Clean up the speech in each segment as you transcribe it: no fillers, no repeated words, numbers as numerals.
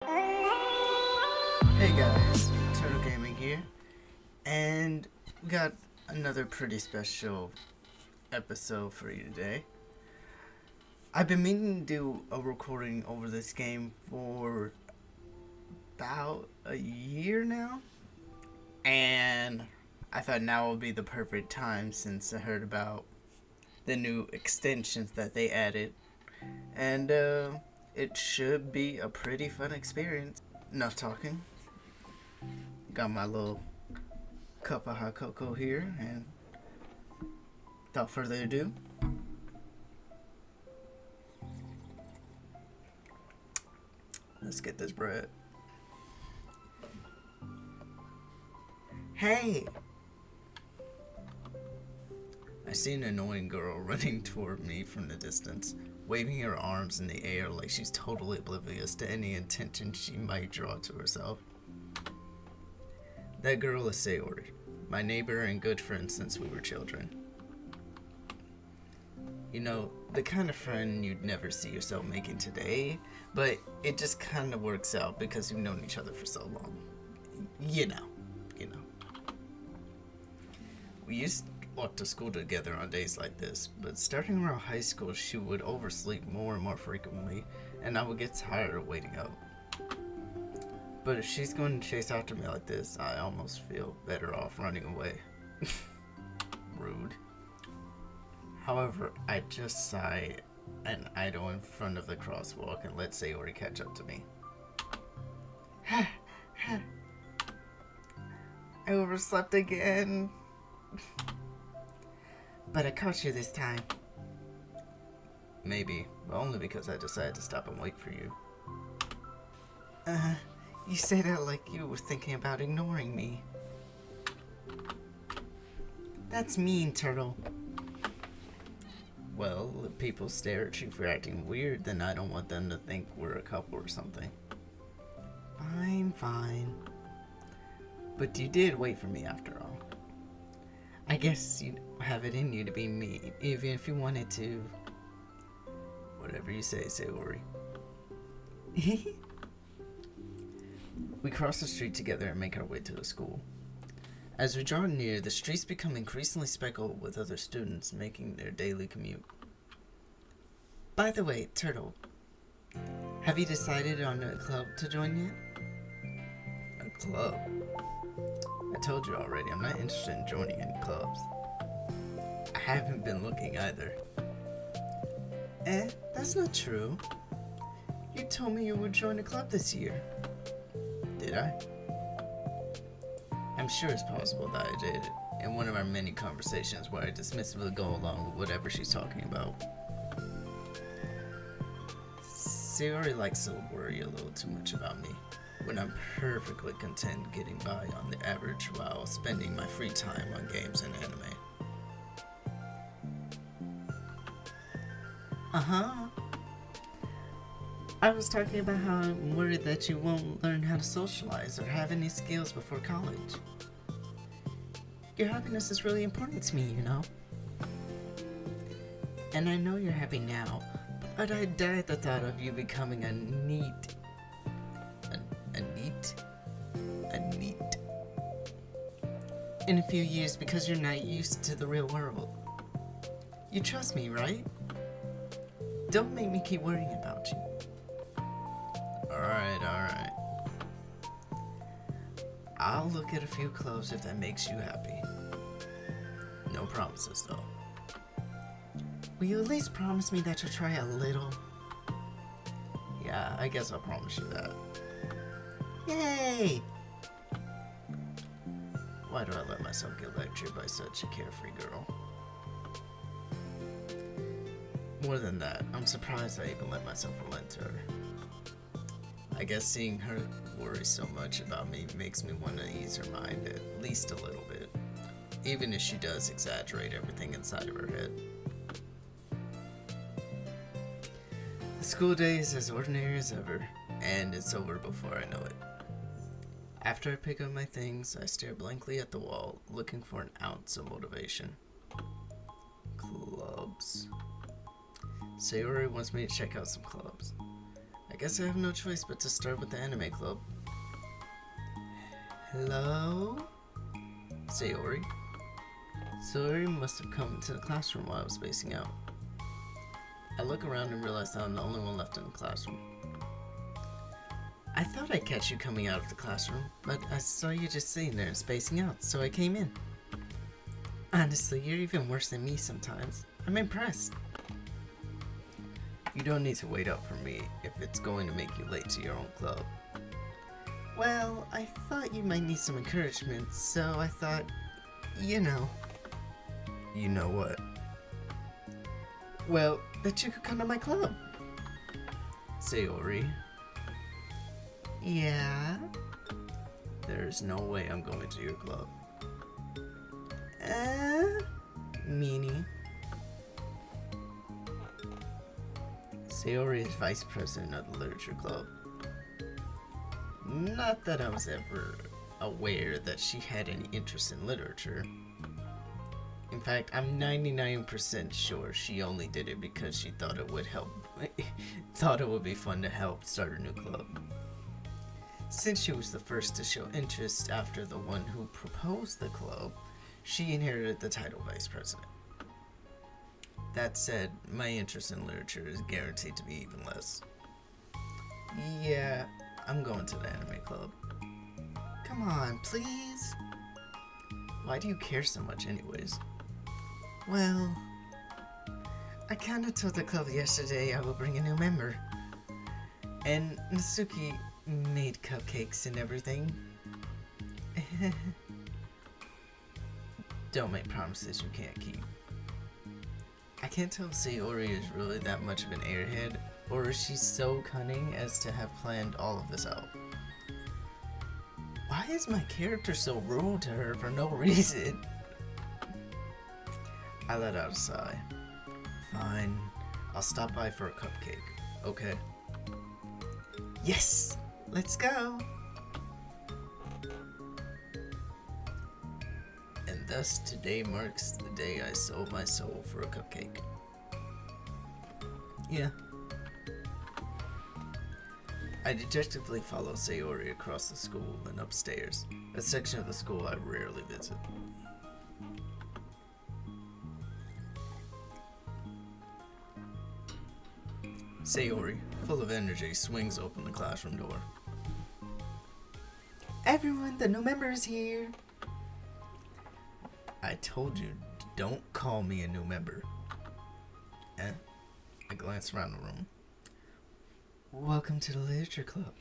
Hey guys, Turtle Gaming here, and we got another pretty special episode for you today. I've been meaning to do a recording over this game for about a year now, and I thought now would be the perfect time since I heard about the new extensions that they added, and it should be a pretty fun experience. Enough talking. Got my little cup of hot cocoa here, and without further ado, let's get this bread. Hey! I see an annoying girl running toward me from the distance, waving her arms in the air like she's totally oblivious to any intention she might draw to herself. That girl is Sayori, my neighbor and good friend since we were children. You know, the kind of friend you'd never see yourself making today, but it just kind of works out because you've known each other for so long. You know. We used to walk to school together on days like this, but starting around high school, she would oversleep more and more frequently, and I would get tired of waiting up. But if she's going to chase after me like this, I almost feel better off running away. Rude. However, I just sigh and idle in front of the crosswalk and let Sayori catch up to me. I overslept again. But I caught you this time. Maybe, but only because I decided to stop and wait for you. You say that like you were thinking about ignoring me. That's mean, Turtle. Well, if people stare at you for acting weird, then I don't want them to think we're a couple or something. Fine. But you did wait for me after all. I guess you have it in you to be mean, even if you wanted to. Whatever you say, Sayori. We cross the street together and make our way to the school. As we draw near, the streets become increasingly speckled with other students making their daily commute. By the way, Turtle, have you decided on a club to join yet? A club? I told you already, I'm not interested in joining any clubs. I haven't been looking either. That's not true. You told me you would join a club this year. Did I? I'm sure it's possible that I did, in one of our many conversations where I dismissively go along with whatever she's talking about. Sayori likes to worry a little too much about me, when I'm perfectly content getting by on the average while spending my free time on games and anime. I was talking about how I'm worried that you won't learn how to socialize or have any skills before college. Your happiness is really important to me, you know. And I know you're happy now, but I die at the thought of you becoming a neat in a few years because you're not used to the real world. You trust me, right? Don't make me keep worrying about you. Alright. I'll look at a few clubs if that makes you happy. No promises, though. Will you at least promise me that you'll try a little? Yeah, I guess I'll promise you that. Yay! Why do I let myself get lectured by such a carefree girl? More than that, I'm surprised I even let myself relent to her. I guess seeing her worry so much about me makes me want to ease her mind at least a little bit, even if she does exaggerate everything inside of her head. The school day is as ordinary as ever, and it's over before I know it. After I pick up my things, I stare blankly at the wall, looking for an ounce of motivation. Clubs. Sayori wants me to check out some clubs. I guess I have no choice but to start with the anime club. Hello? Sayori? Sayori must have come into the classroom while I was spacing out. I look around and realize that I'm the only one left in the classroom. I thought I'd catch you coming out of the classroom, but I saw you just sitting there and spacing out, so I came in. Honestly, you're even worse than me sometimes. I'm impressed. You don't need to wait up for me if it's going to make you late to your own club. Well, I thought you might need some encouragement, so I thought, you know. You know what? Well, that you could come to my club. Sayori. Yeah? There's no way I'm going to your club. Meanie. Sayori is vice president of the literature club. Not that I was ever aware that she had any interest in literature. In fact, I'm 99% sure she only did it because she thought it would thought it would be fun to help start a new club. Since she was the first to show interest after the one who proposed the club, she inherited the title vice president. That said, my interest in literature is guaranteed to be even less. Yeah, I'm going to the anime club. Come on, please. Why do you care so much anyways? Well, I kinda told the club yesterday I will bring a new member. And Natsuki made cupcakes and everything. Don't make promises you can't keep. I can't tell if Sayori is really that much of an airhead, or is she so cunning as to have planned all of this out? Why is my character so rude to her for no reason? I let out a sigh. Fine, I'll stop by for a cupcake, okay? Yes! Let's go! And thus today marks the day I sold my soul for a cupcake. Yeah. I dejectedly follow Sayori across the school and upstairs, a section of the school I rarely visit. Sayori, full of energy, swings open the classroom door. Everyone, the new member is here! I told you, don't call me a new member. I glance around the room. Welcome to the literature club.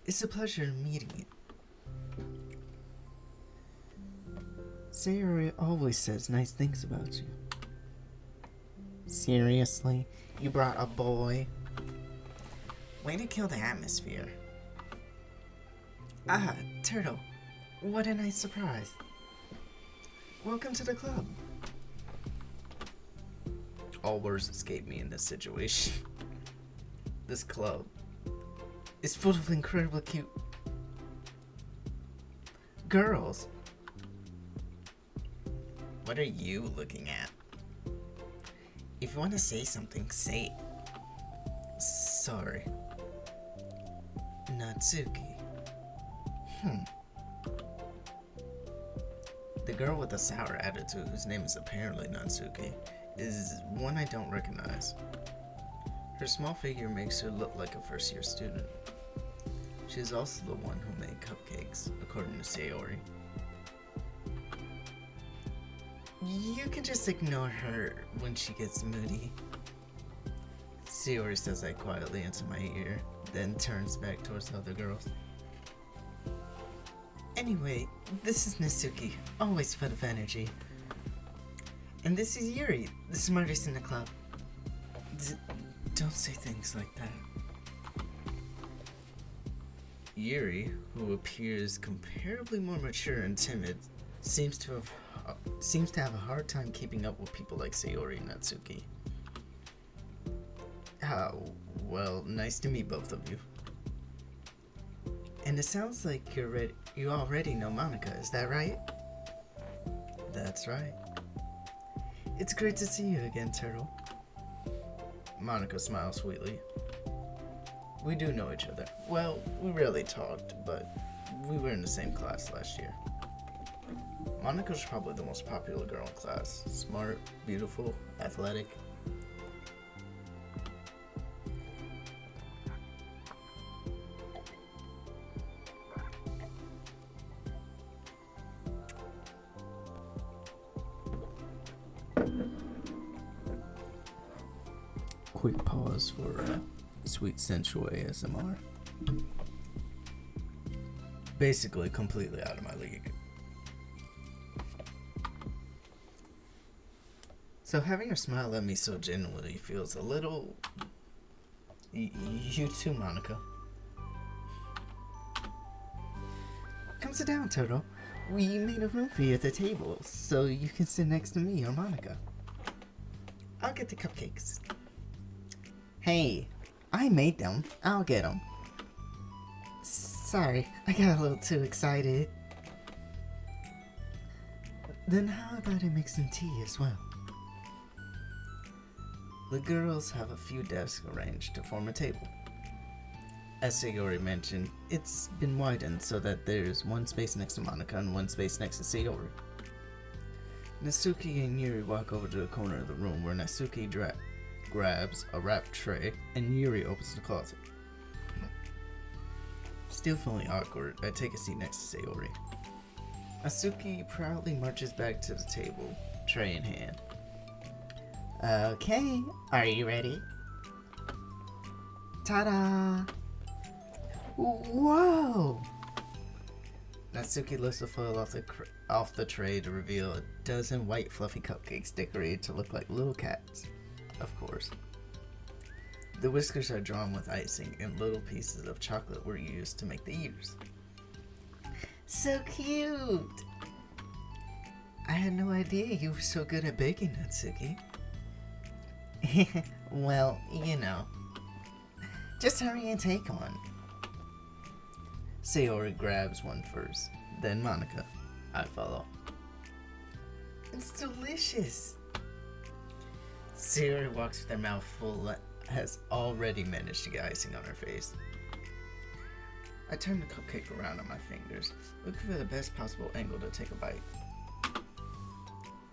It's a pleasure meeting you. Sayori always says nice things about you. Seriously? You brought a boy? Way to kill the atmosphere. Ah, Turtle. What a nice surprise. Welcome to the club. All words escape me in this situation. This club is full of incredibly cute girls. What are you looking at? If you want to say something, say it. Sorry. Natsuki. The girl with the sour attitude, whose name is apparently Natsuki, is one I don't recognize. Her small figure makes her look like a first-year student. She is also the one who made cupcakes, according to Sayori. You can just ignore her when she gets moody. Sayori says that quietly into my ear, then turns back towards the other girls. Anyway, this is Natsuki, always full of energy. And this is Yuri, the smartest in the club. Don't say things like that. Yuri, who appears comparably more mature and timid, seems to have a hard time keeping up with people like Sayori and Natsuki. Well, nice to meet both of you. And it sounds like you already know Monica, is that right? That's right. It's great to see you again, Turtle. Monica smiles sweetly. We do know each other. Well, we rarely talked, but we were in the same class last year. Monica's probably the most popular girl in class. Smart, beautiful, athletic. Quick pause for sweet sensual ASMR. Basically completely out of my league. So having her smile at me so genuinely feels a little... You too, Monica. Come sit down, Toto. We made a room for you at the table, so you can sit next to me or Monica. I'll get the cupcakes. Hey, I made them. I'll get them. Sorry, I got a little too excited. Then how about I make some tea as well? The girls have a few desks arranged to form a table. As Sayori mentioned, it's been widened so that there's one space next to Monica and one space next to Sayori. Natsuki and Yuri walk over to the corner of the room where Natsuki grabs a wrapped tray and Yuri opens the closet. Still feeling awkward, I take a seat next to Sayori. Natsuki proudly marches back to the table, tray in hand. Okay, are you ready? Ta-da! Whoa! Natsuki lifts the foil off the tray to reveal a dozen white fluffy cupcakes decorated to look like little cats. Of course. The whiskers are drawn with icing and little pieces of chocolate were used to make the ears. So cute! I had no idea you were so good at baking, Natsuki. Well, you know. Just hurry and take one. Sayori grabs one first, then Monica. I follow. It's delicious. Sayori walks with her mouth full and has already managed to get icing on her face. I turn the cupcake around on my fingers, looking for the best possible angle to take a bite.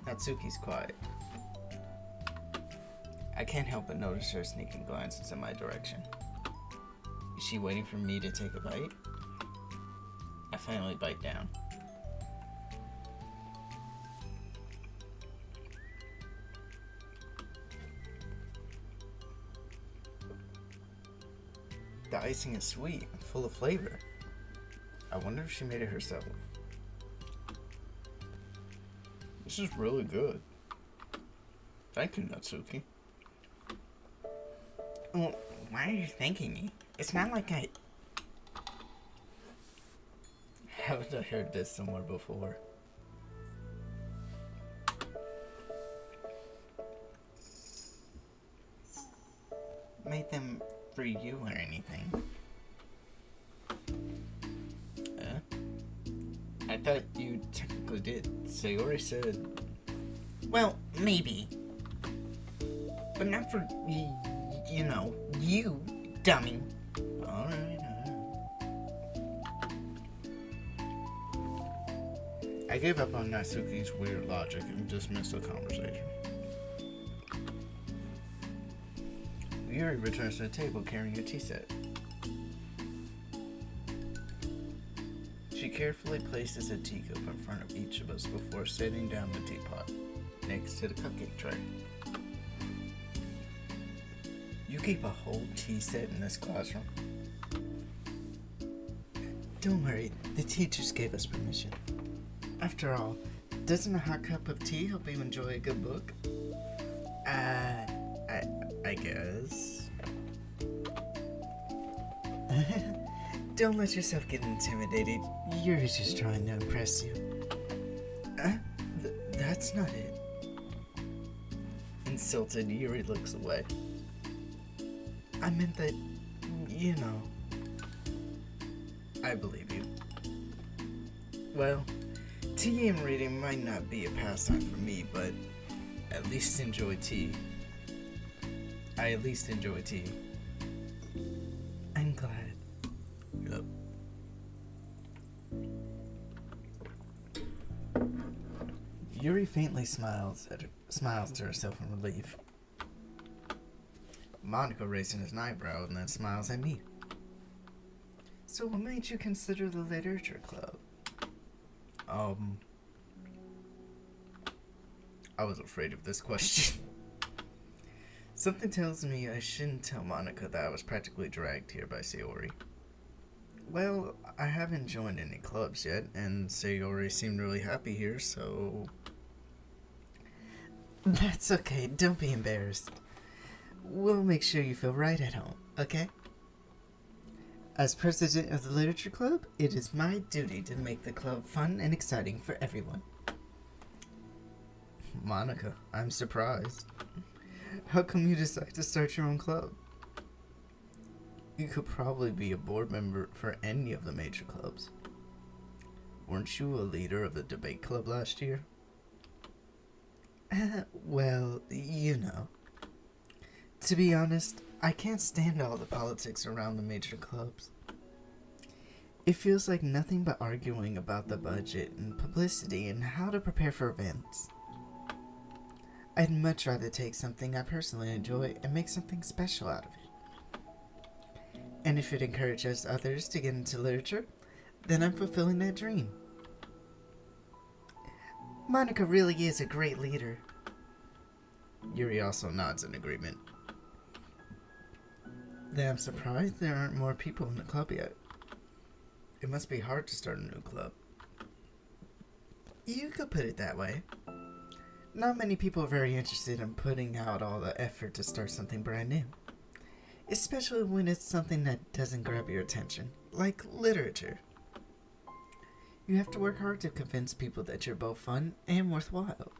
Natsuki's quiet. I can't help but notice her sneaking glances in my direction. Is she waiting for me to take a bite? I finally bite down. The icing is sweet and full of flavor. I wonder if she made it herself. This is really good. Thank you, Natsuki. Well, why are you thanking me? It's not like I... Haven't I heard this somewhere before? Made them for you or anything. I thought you technically did. Sayori said... Well, maybe. But not for, you know, you, dummy. Alright. I gave up on Natsuki's weird logic and dismissed the conversation. Yuri returns to the table carrying a tea set. She carefully places a teacup in front of each of us before setting down the teapot next to the cupcake tray. You keep a whole tea set in this classroom? Don't worry, the teachers gave us permission. After all, doesn't a hot cup of tea help you enjoy a good book? I guess. Don't let yourself get intimidated. You're just trying to impress you. That's not it. Insulted, Yuri looks away. I meant that, you know. I believe you. Well, tea and reading might not be a pastime for me, but at least enjoy tea. I at least enjoy tea. I Yuri faintly smiles to herself in relief. Monica raises his eyebrow and then smiles at me. So what made you consider the literature club? I was afraid of this question. Something tells me I shouldn't tell Monica that I was practically dragged here by Sayori. Well, I haven't joined any clubs yet, and Sayori seemed really happy here, so... That's okay, don't be embarrassed. We'll make sure you feel right at home, okay? As president of the literature club, it is my duty to make the club fun and exciting for everyone. Monica, I'm surprised. How come you decided to start your own club? You could probably be a board member for any of the major clubs. Weren't you a leader of the debate club last year? Well, you know. To be honest, I can't stand all the politics around the major clubs. It feels like nothing but arguing about the budget and publicity and how to prepare for events. I'd much rather take something I personally enjoy and make something special out of it. And if it encourages others to get into literature, then I'm fulfilling that dream. Monica really is a great leader. Yuri also nods in agreement. Then I'm surprised there aren't more people in the club yet. It must be hard to start a new club. You could put it that way. Not many people are very interested in putting out all the effort to start something brand new. Especially when it's something that doesn't grab your attention, like literature. You have to work hard to convince people that you're both fun and worthwhile.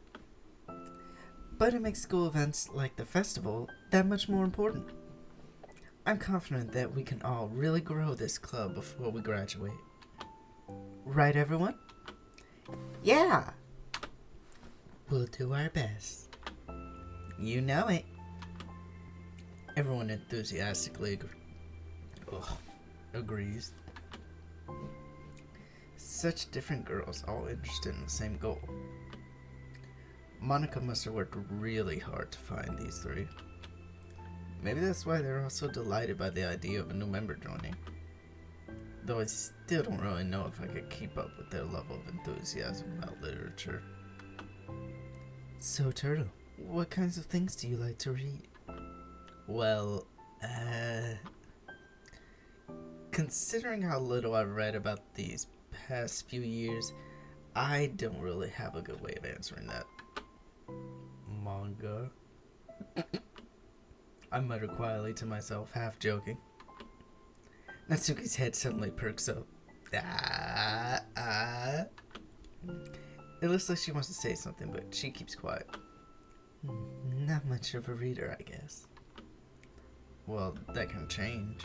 But it makes school events like the festival that much more important. I'm confident that we can all really grow this club before we graduate. Right, everyone? Yeah! We'll do our best. You know it. Everyone enthusiastically agrees. Such different girls, all interested in the same goal. Monica must have worked really hard to find these three. Maybe that's why they're all so delighted by the idea of a new member joining. Though I still don't really know if I could keep up with their level of enthusiasm about literature. So, Turtle, what kinds of things do you like to read? Well, considering how little I've read about these past few years, I don't really have a good way of answering that. Manga? I mutter quietly to myself, half joking. Natsuki's head suddenly perks up. It looks like she wants to say something, but she keeps quiet. Not much of a reader, I guess. Well, that can change.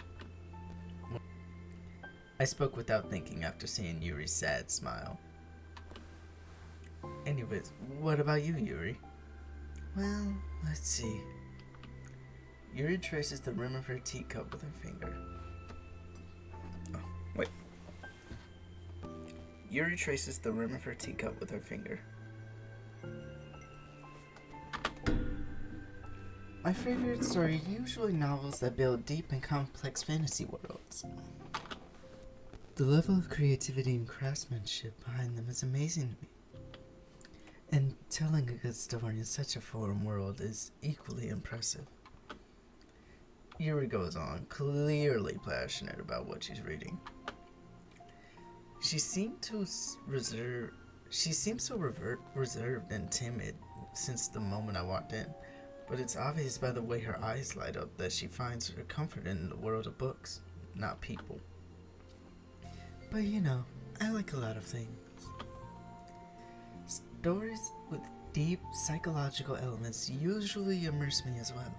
I spoke without thinking after seeing Yuri's sad smile. Anyways, what about you, Yuri? Well, let's see. Yuri traces the rim of her teacup with her finger. Oh, wait. Yuri traces the rim of her teacup with her finger. My favorites are usually novels that build deep and complex fantasy worlds. The level of creativity and craftsmanship behind them is amazing to me. And telling a good story in such a foreign world is equally impressive. Yuri goes on, clearly passionate about what she's reading. She seems so reserved and timid since the moment I walked in, but it's obvious by the way her eyes light up that she finds her comfort in the world of books, not people. But you know, I like a lot of things. Stories with deep psychological elements usually immerse me as well.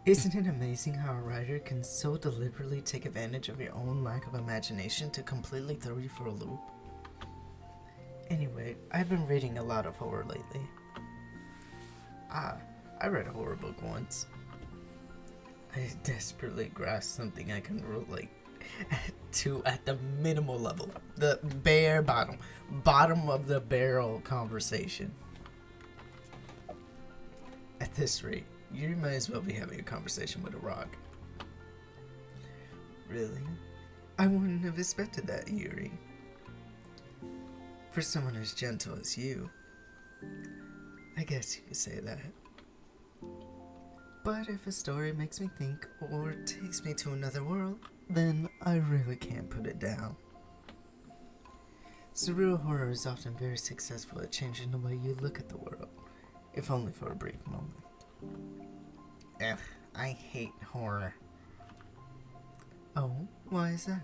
Isn't it amazing how a writer can so deliberately take advantage of your own lack of imagination to completely throw you for a loop? Anyway, I've been reading a lot of horror lately. I read a horror book once. I desperately grasped something I can relate to at the minimal level, the bare bottom of the barrel conversation. At this rate, you might as well be having a conversation with a rock. Really? I wouldn't have expected that, Yuri. For someone as gentle as you. I guess you could say that. But if a story makes me think or takes me to another world, then I really can't put it down. Surreal horror is often very successful at changing the way you look at the world, if only for a brief moment. Ugh, I hate horror. Oh, why is that?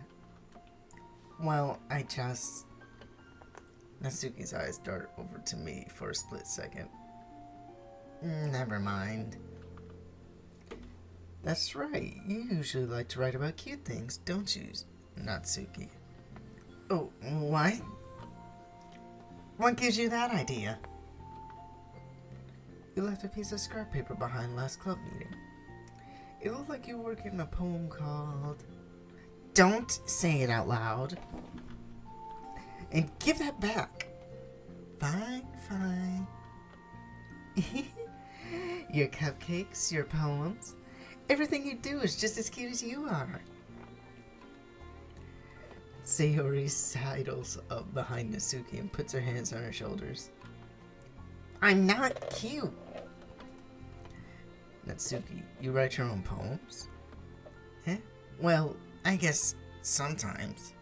Well, Natsuki's eyes dart over to me for a split second. Never mind. That's right, you usually like to write about cute things, don't you, Natsuki? Oh, what? What gives you that idea? You left a piece of scrap paper behind last club meeting. It looked like you were working a poem called... Don't say it out loud. And give that back. Fine. Your cupcakes, your poems, everything you do is just as cute as you are. Sayori sidles up behind Natsuki and puts her hands on her shoulders. I'm not cute. Natsuki, you write your own poems? Eh? Well, I guess sometimes.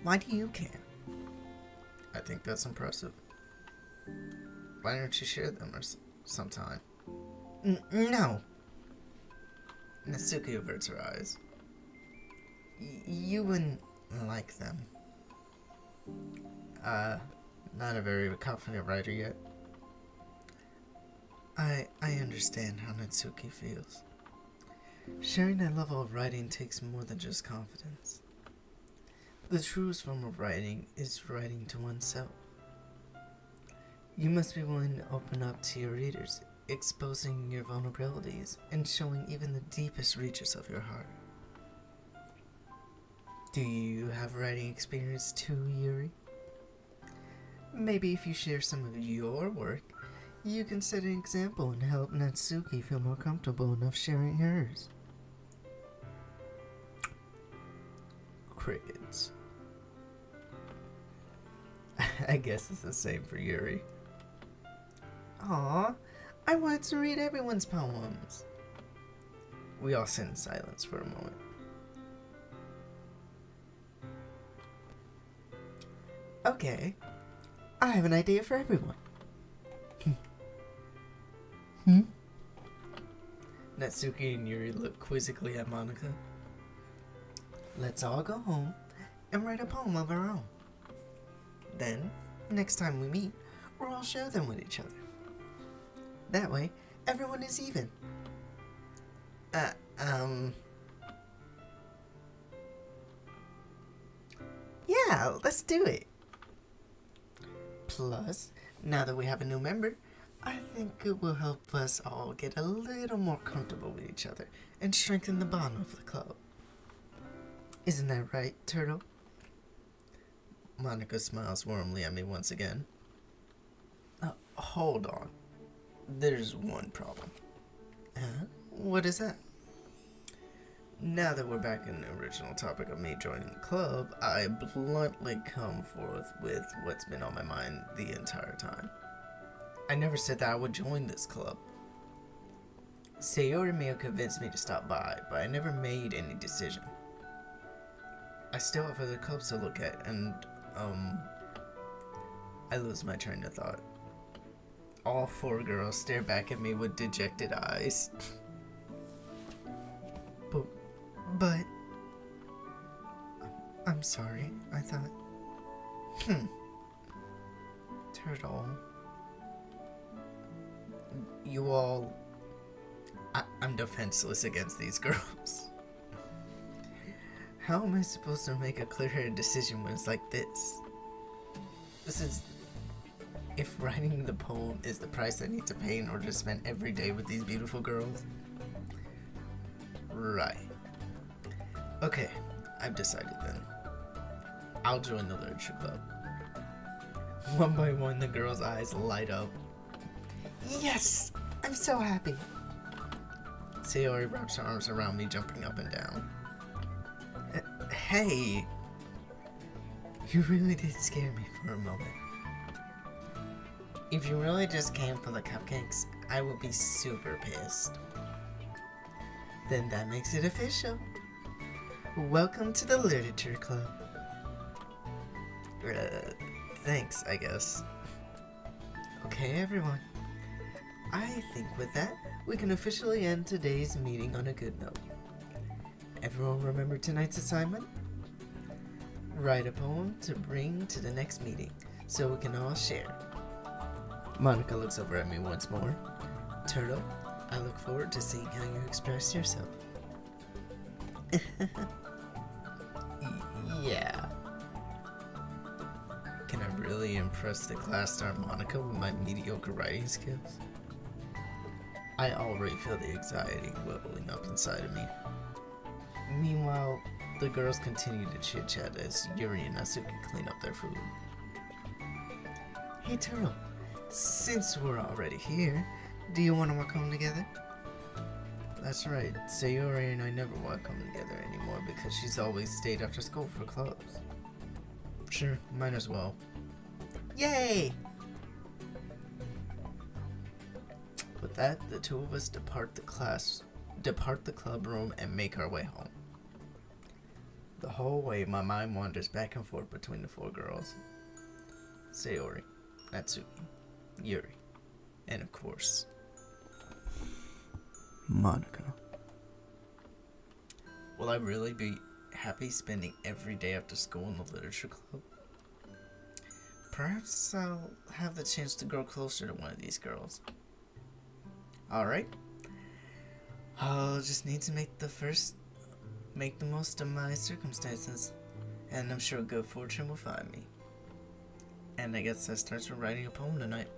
Why do you care? I think that's impressive. Why don't you share them or sometime? No. Natsuki averts her eyes. You wouldn't like them. Not a very confident writer yet. I understand how Natsuki feels. Sharing that level of writing takes more than just confidence. The truest form of writing is writing to oneself. You must be willing to open up to your readers, exposing your vulnerabilities and showing even the deepest reaches of your heart. Do you have writing experience too, Yuri? Maybe if you share some of your work, you can set an example and help Natsuki feel more comfortable enough sharing hers. Crickets. I guess it's the same for Yuri. Aw, I wanted to read everyone's poems. We all sit in silence for a moment. Okay, I have an idea for everyone. Natsuki and Yuri look quizzically at Monika. Let's all go home and write a poem of our own. Then, next time we meet, we'll all share them with each other. That way, everyone is even. Yeah, let's do it. Plus, now that we have a new member, I think it will help us all get a little more comfortable with each other and strengthen the bond of the club. Isn't that right, Turtle? Monika smiles warmly at me once again. Hold on. There's one problem. What is that? Now that we're back in the original topic of me joining the club, I bluntly come forth with what's been on my mind the entire time. I never said that I would join this club. Sayori may have convinced me to stop by, but I never made any decision. I still have other clubs to look at, and, I lose my train of thought. All four girls stare back at me with dejected eyes. But... I'm sorry, I thought... Turtle... You all... I'm defenseless against these girls. How am I supposed to make a clear-headed decision when it's like this? This is... If writing the poem is the price I need to pay in order to spend every day with these beautiful girls? Right. Okay, I've decided then. I'll join the literature club. One by one, the girls' eyes light up. Yes! I'm so happy! Sayori wraps her arms around me, jumping up and down. Hey! You really did scare me for a moment. If you really just came for the cupcakes, I would be super pissed. Then that makes it official. Welcome to the Literature Club. Thanks, I guess. Okay, everyone. I think with that, we can officially end today's meeting on a good note. Everyone remember tonight's assignment? Write a poem to bring to the next meeting, so we can all share. Monica looks over at me once more. Turtle, I look forward to seeing how you express yourself. Yeah. Can I really impress the class star Monica with my mediocre writing skills? I already feel the anxiety welling up inside of me. Meanwhile, the girls continue to chit-chat as Yuri and Natsuki clean up their food. Hey Turtle, since we're already here, do you want to walk home together? That's right, Sayori and I never walk home together anymore because she's always stayed after school for clubs. Sure, might as well. Yay! With that, the two of us depart the club room and make our way home. The whole way, my mind wanders back and forth between the four girls. Sayori, Natsuki, Yuri, and of course, Monica. Will I really be happy spending every day after school in the literature club? Perhaps I'll have the chance to grow closer to one of these girls. Alright. I'll just need to make the most of my circumstances, and I'm sure good fortune will find me. And I guess that starts with writing a poem tonight.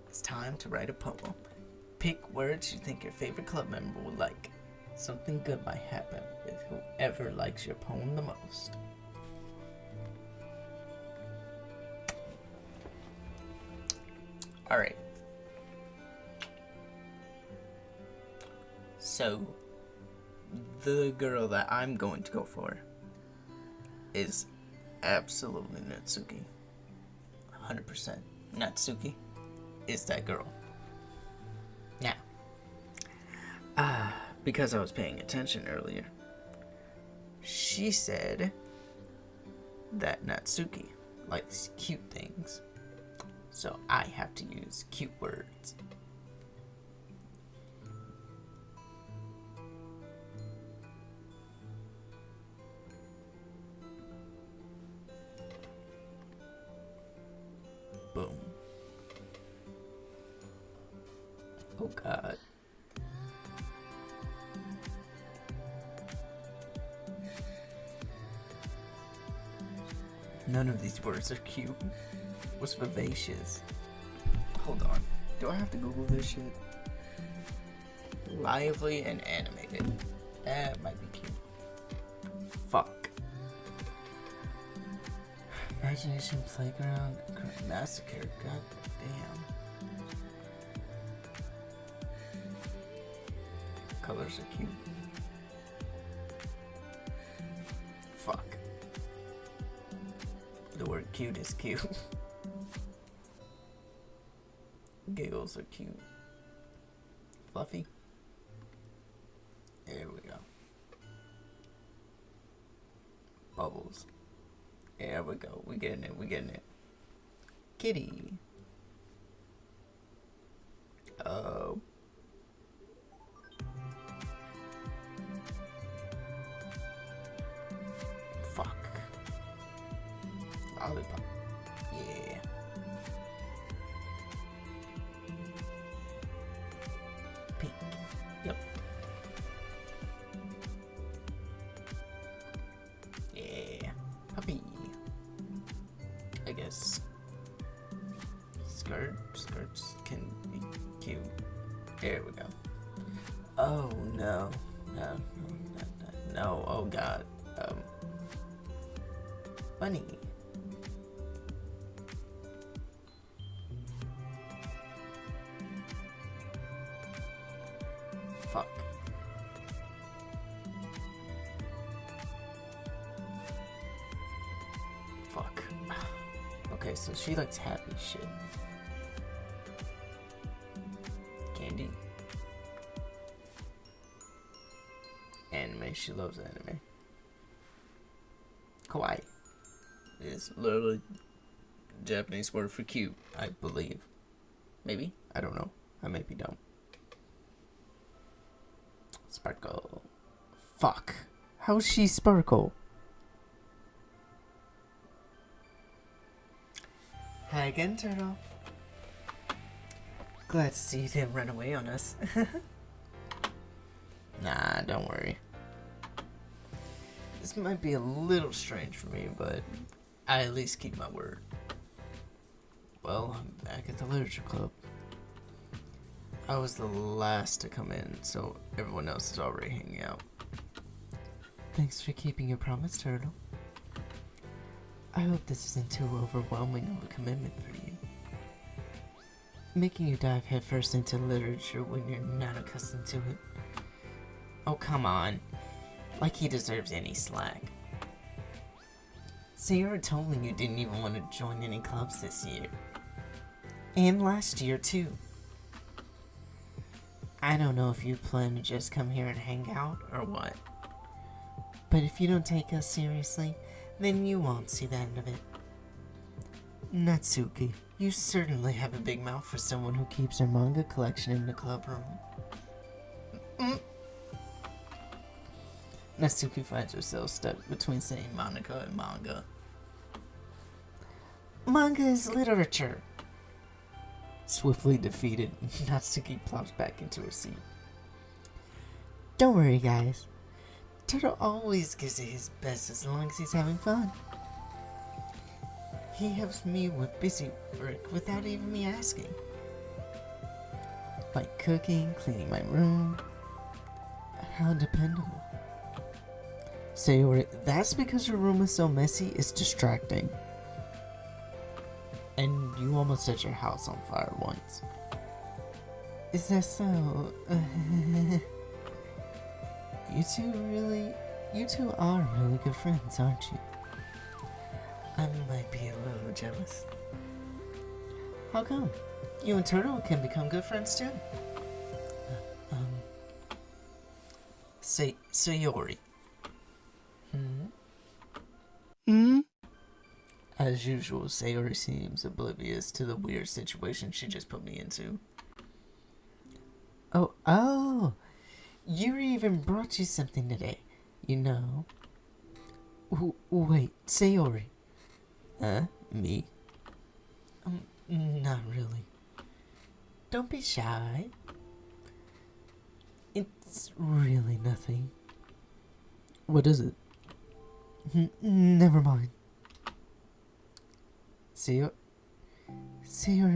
It's time to write a poem. Pick words you think your favorite club member will like. Something good might happen with whoever likes your poem the most. Alright. So, the girl that I'm going to go for is absolutely Natsuki. 100%. Natsuki is that girl. Now, because I was paying attention earlier, she said that Natsuki likes cute things. So I have to use cute words. Boom. Oh God. None of these words are cute. Was vivacious. Hold on. Do I have to Google this shit? Lively and animated. That might be cute. Fuck. Imagination Playground Massacre. God damn. Colors are cute. Fuck. The word cute is cute. Giggles are cute. Fluffy. There we go. Bubbles. There we go. We getting it. Kitty. Oh. Fuck. Lollipop. Yeah. Pink. Yep. Yeah. Puppy. I guess skirts can be cute. no, oh god. Bunny. Fuck. Fuck. Okay, so she likes happy shit. Candy. Anime, she loves anime. Kawaii is literally Japanese word for cute, I believe. Maybe? I don't know. I maybe don't. Sparkle. Fuck. How's she Sparkle? Hi again, Turtle. Glad to see you didn't run away on us. Nah, don't worry. This might be a little strange for me, but I at least keep my word. Well, I'm back at the literature club. I was the last to come in, so everyone else is already hanging out. Thanks for keeping your promise, Turtle. I hope this isn't too overwhelming of a commitment for you. Making you dive headfirst into literature when you're not accustomed to it. Oh, come on. Like he deserves any slack. Sayori told me you didn't even want to join any clubs this year. And last year, too. I don't know if you plan to just come here and hang out or what. But if you don't take us seriously, then you won't see the end of it. Natsuki, you certainly have a big mouth for someone who keeps her manga collection in the club room. Natsuki finds herself stuck between saying Monica and manga. Manga is literature. Swiftly defeated, Natsuki plops back into her seat. Don't worry, guys. Turtle always gives it his best as long as he's having fun. He helps me with busy work without even me asking. Like cooking, cleaning my room. How dependable. Sayori, that's because your room is so messy, it's distracting. And you almost set your house on fire once. Is that so? You two are really good friends, aren't you? I might be a little jealous. How come? You and Turtle can become good friends too. Sayori. As usual, Sayori seems oblivious to the weird situation she just put me into. Oh, Yuri even brought you something today, you know. Wait, Sayori. Huh? Me? Not really. Don't be shy. It's really nothing. What is it? Never mind. Sayori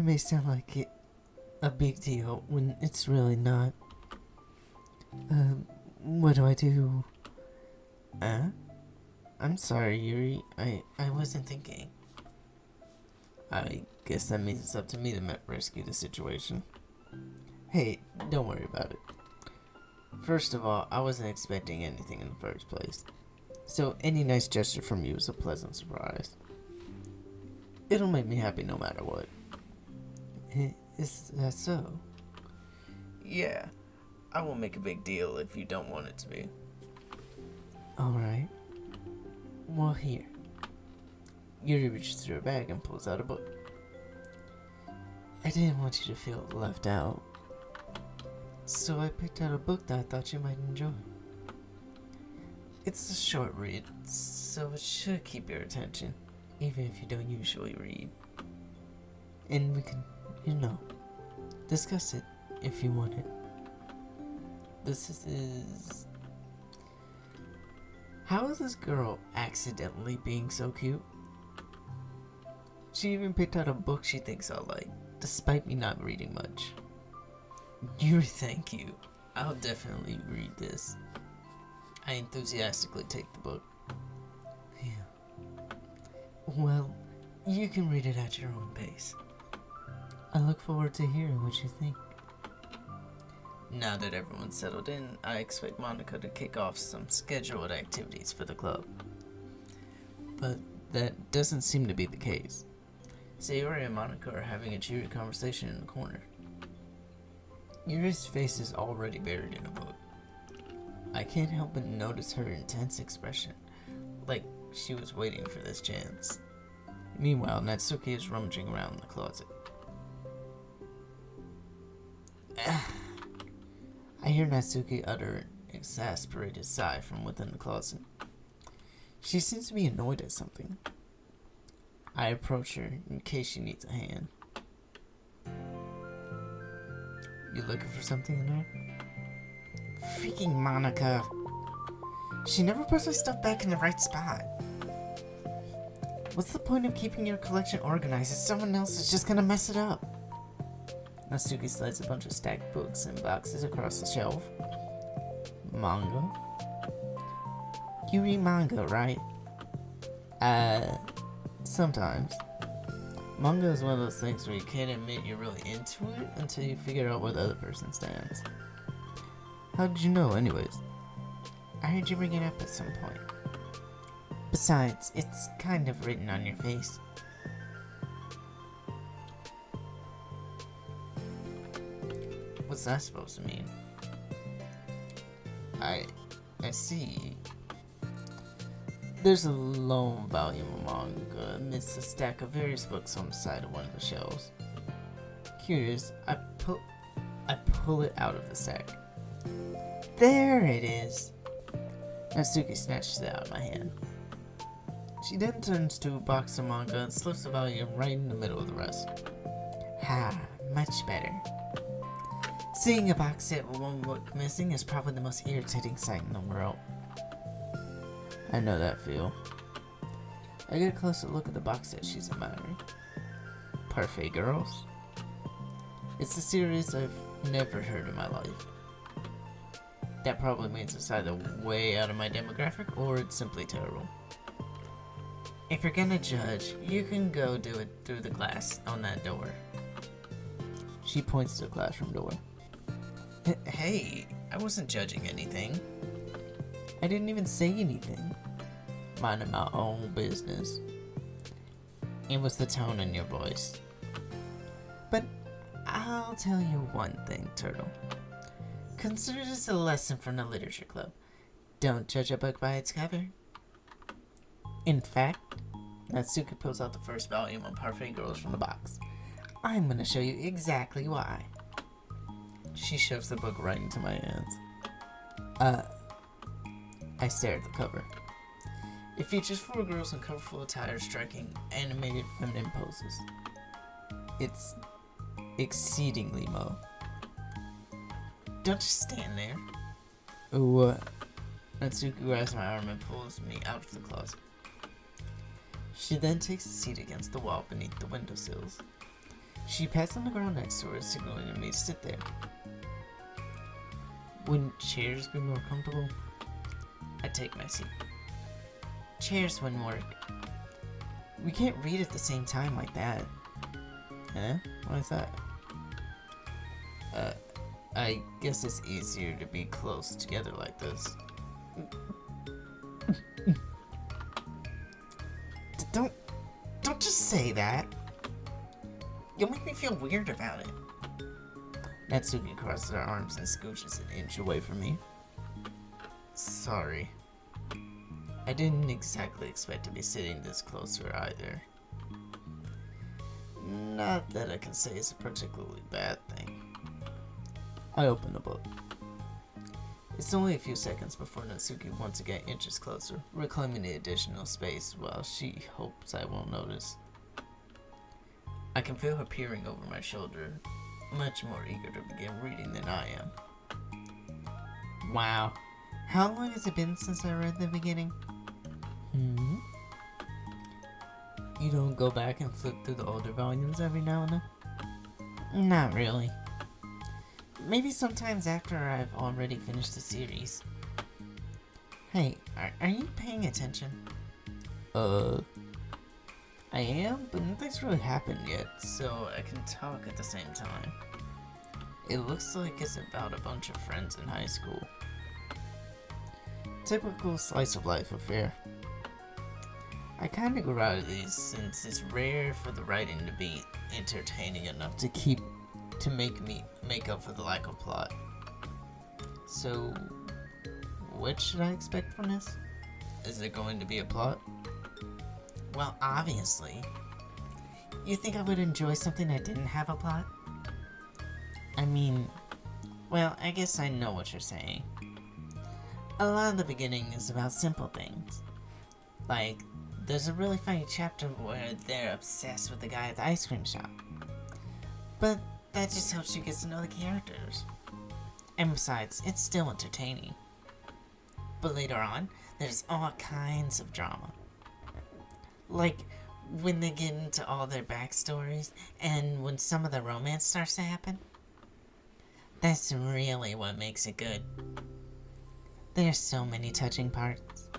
may sound like it a big deal when it's really not. What do I do? I'm sorry, Yuri. I wasn't thinking. I guess that means it's up to me to rescue the situation. Hey, don't worry about it. First of all, I wasn't expecting anything in the first place. So any nice gesture from you is a pleasant surprise. It'll make me happy no matter what. Is that so? Yeah, I won't make a big deal if you don't want it to be. Alright. Well, here. Yuri reaches through her bag and pulls out a book. I didn't want you to feel left out, so I picked out a book that I thought you might enjoy. It's a short read, so it should keep your attention, even if you don't usually read. And we can, discuss it if you want it. This is... How is this girl accidentally being so cute? She even picked out a book she thinks I'll like, despite me not reading much. Yuri, thank you. I'll definitely read this. I enthusiastically take the book. Yeah. Well, you can read it at your own pace. I look forward to hearing what you think. Now that everyone's settled in, I expect Monica to kick off some scheduled activities for the club. But that doesn't seem to be the case. Sayori and Monica are having a cheery conversation in the corner. Yuri's face is already buried in a book. I can't help but notice her intense expression, like she was waiting for this chance. Meanwhile, Natsuki is rummaging around in the closet. I hear Natsuki utter an exasperated sigh from within the closet. She seems to be annoyed at something. I approach her in case she needs a hand. You looking for something in there? Freaking Monica. She never puts her stuff back in the right spot. What's the point of keeping your collection organized if someone else is just gonna mess it up? Natsuki slides a bunch of stacked books and boxes across the shelf. Manga? You read manga, right? Sometimes. Manga is one of those things where you can't admit you're really into it until you figure out where the other person stands. How did you know, anyways? I heard you bring it up at some point. Besides, it's kind of written on your face. What's that supposed to mean? I see. There's a lone volume of manga amidst a stack of various books on the side of one of the shelves. Curious, I pull it out of the stack. There it is. Natsuki snatches it out of my hand. She then turns to a box of manga and slips the volume right in the middle of the rest. Ha, much better. Seeing a box set with one book missing is probably the most irritating sight in the world. I know that feel. I get a closer look at the box set she's admiring. Parfait Girls? It's a series I've never heard in my life. That probably means it's either way out of my demographic or it's simply terrible. If you're gonna judge, you can go do it through the glass on that door. She points to the classroom door. Hey, I wasn't judging anything. I didn't even say anything. Minding my own business. It was the tone in your voice. But I'll tell you one thing, Turtle. Consider this a lesson from the literature club. Don't judge a book by its cover. In fact, Natsuki pulls out the first volume of Parfait Girls from the box. I'm gonna show you exactly why. She shoves the book right into my hands. I stare at the cover. It features 4 girls in colorful attire striking animated feminine poses. It's exceedingly Mo. Don't just stand there. What? Natsuki grabs my arm and pulls me out of the closet. She then takes a seat against the wall beneath the windowsills. She pats on the ground next to her, signaling to me to sit there. Wouldn't chairs be more comfortable? I take my seat. Chairs wouldn't work. We can't read at the same time like that. Huh? Why is that? I guess it's easier to be close together like this. Don't just say that. You'll make me feel weird about it. Natsuki crosses her arms and scooches an inch away from me. Sorry. I didn't exactly expect to be sitting this close to her either. Not that I can say it's a particularly bad thing. I open the book. It's only a few seconds before Natsuki once again inches closer, reclaiming the additional space while she hopes I won't notice. I can feel her peering over my shoulder, much more eager to begin reading than I am. Wow. How long has it been since I read the beginning? You don't go back and flip through the older volumes every now and then? Not really. Maybe sometimes after I've already finished the series. Hey, are you paying attention? I am, but nothing's really happened yet, so I can talk at the same time. It looks like it's about a bunch of friends in high school. Typical slice of life affair. I kinda grew out of these since it's rare for the writing to be entertaining enough to make up for the lack of plot. So, what should I expect from this? Is there going to be a plot? Well, obviously. You think I would enjoy something that didn't have a plot? I mean, well, I guess I know what you're saying. A lot of the beginning is about simple things. Like, there's a really funny chapter where they're obsessed with the guy at the ice cream shop. But that just helps you get to know the characters. And besides, it's still entertaining. But later on, there's all kinds of drama. Like, when they get into all their backstories, and when some of the romance starts to happen. That's really what makes it good. There's so many touching parts.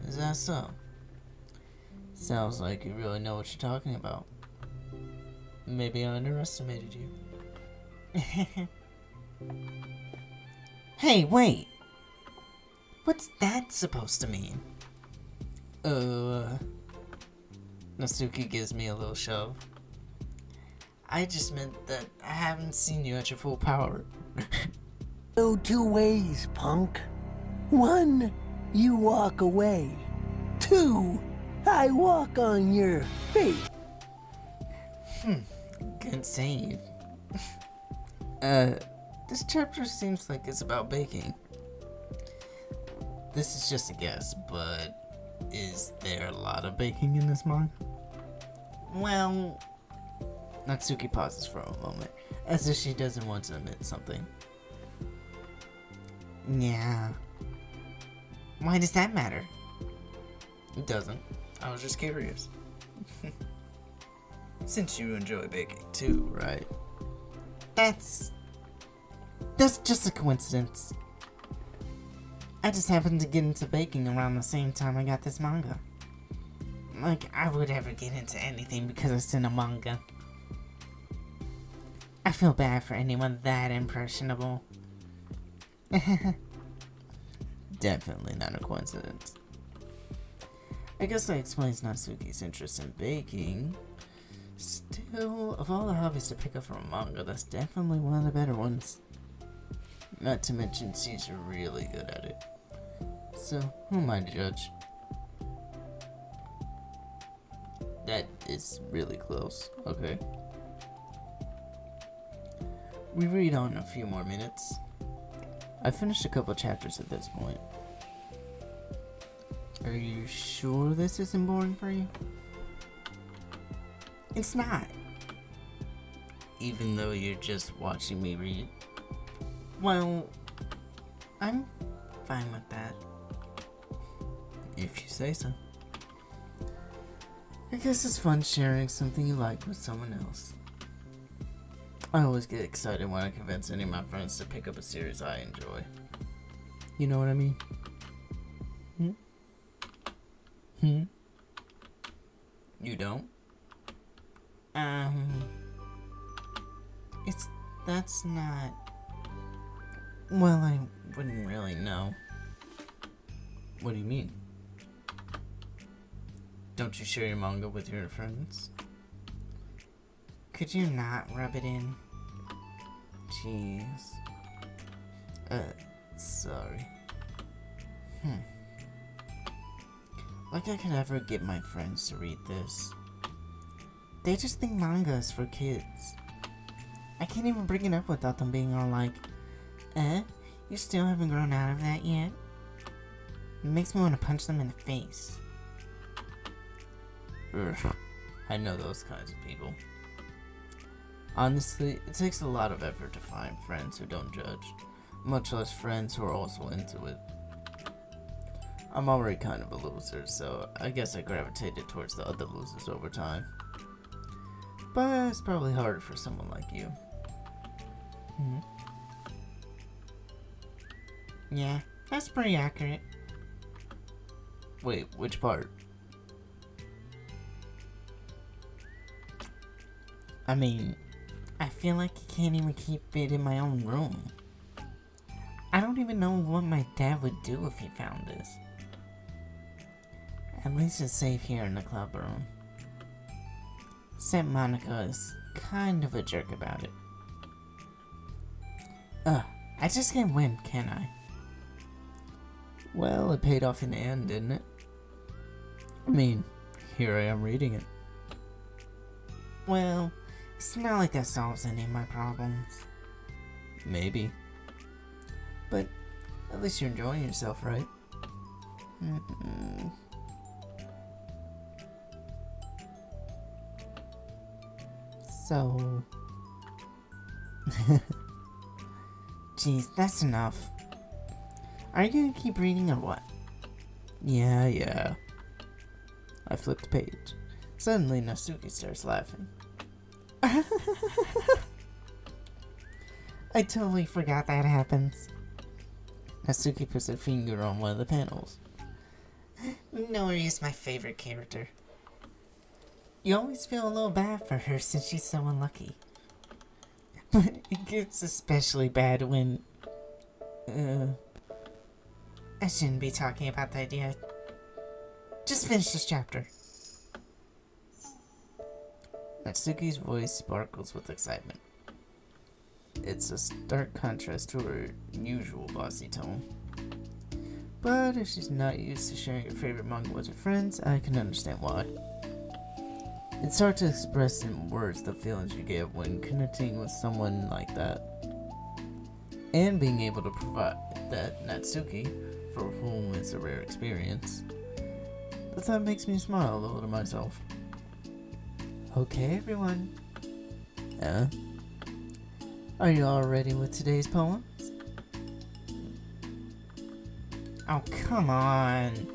Is that so? Sounds like you really know what you're talking about. Maybe I underestimated you. Hey, wait! What's that supposed to mean? Natsuki gives me a little shove. I just meant that I haven't seen you at your full power. Go two ways, punk. One, you walk away. Two, I walk on your face. Good save. This chapter seems like it's about baking. This is just a guess, but is there a lot of baking in this manga? Well, Natsuki pauses for a moment, as if she doesn't want to admit something. Yeah. Why does that matter? It doesn't. I was just curious. Since you enjoy baking too, right? That's just a coincidence. I just happened to get into baking around the same time I got this manga. Like, I would ever get into anything because it's in a manga. I feel bad for anyone that impressionable. Definitely not a coincidence. I guess that explains Natsuki's interest in baking. Still, of all the hobbies to pick up from a manga, that's definitely one of the better ones. Not to mention she's really good at it. So, who am I to judge? That is really close. Okay. We read on a few more minutes. I finished a couple chapters at this point. Are you sure this isn't boring for you? It's not. Even though you're just watching me read? Well, I'm fine with that. If you say so. I guess it's fun sharing something you like with someone else. I always get excited when I convince any of my friends to pick up a series I enjoy. You know what I mean? You don't? That's not... Well, I wouldn't really know. What do you mean? Don't you share your manga with your friends? Could you not rub it in? Jeez. Sorry. Like I could ever get my friends to read this. They just think manga is for kids. I can't even bring it up without them being all like, you still haven't grown out of that yet? It makes me want to punch them in the face. Ugh, I know those kinds of people. Honestly, it takes a lot of effort to find friends who don't judge, much less friends who are also into it. I'm already kind of a loser, so I guess I gravitated towards the other losers over time. But it's probably harder for someone like you. Yeah, That's pretty accurate. Wait, which part? I mean, I feel like I can't even keep it in my own room. I don't even know what my dad would do if he found this. At least it's safe here in the club room. Except Monica is kind of a jerk about it. I just can't win, can I? Well, it paid off in the end, didn't it? I mean, here I am reading it. Well, it's not like that solves any of my problems. Maybe. But at least you're enjoying yourself, right? So... Jeez, that's enough. Are you gonna keep reading or what? Yeah. I flipped the page. Suddenly, Natsuki starts laughing. I totally forgot that happens. Natsuki puts her finger on one of the panels. Nori is my favorite character. You always feel a little bad for her since she's so unlucky. But it gets especially bad when... I shouldn't be talking about that yet. Just finish this chapter. Natsuki's voice sparkles with excitement. It's a stark contrast to her usual bossy tone. But if she's not used to sharing her favorite manga with her friends, I can understand why. It's hard to express in words the feelings you get when connecting with someone like that. And being able to provide that Natsuki, for whom it's a rare experience. The thought makes me smile a little to myself. Okay, everyone. Are you all ready with today's poems? Oh, come on.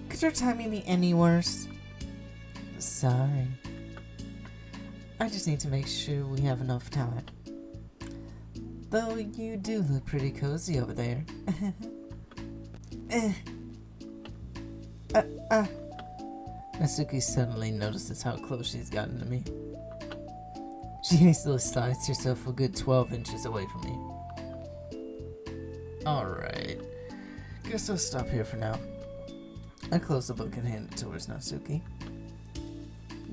Could your timing be any worse? Sorry. I just need to make sure we have enough time. Though you do look pretty cozy over there. Natsuki suddenly notices how close she's gotten to me. She hastily slides herself a good 12 inches away from me. Alright. Guess I'll stop here for now. I close the book and hand it towards Natsuki.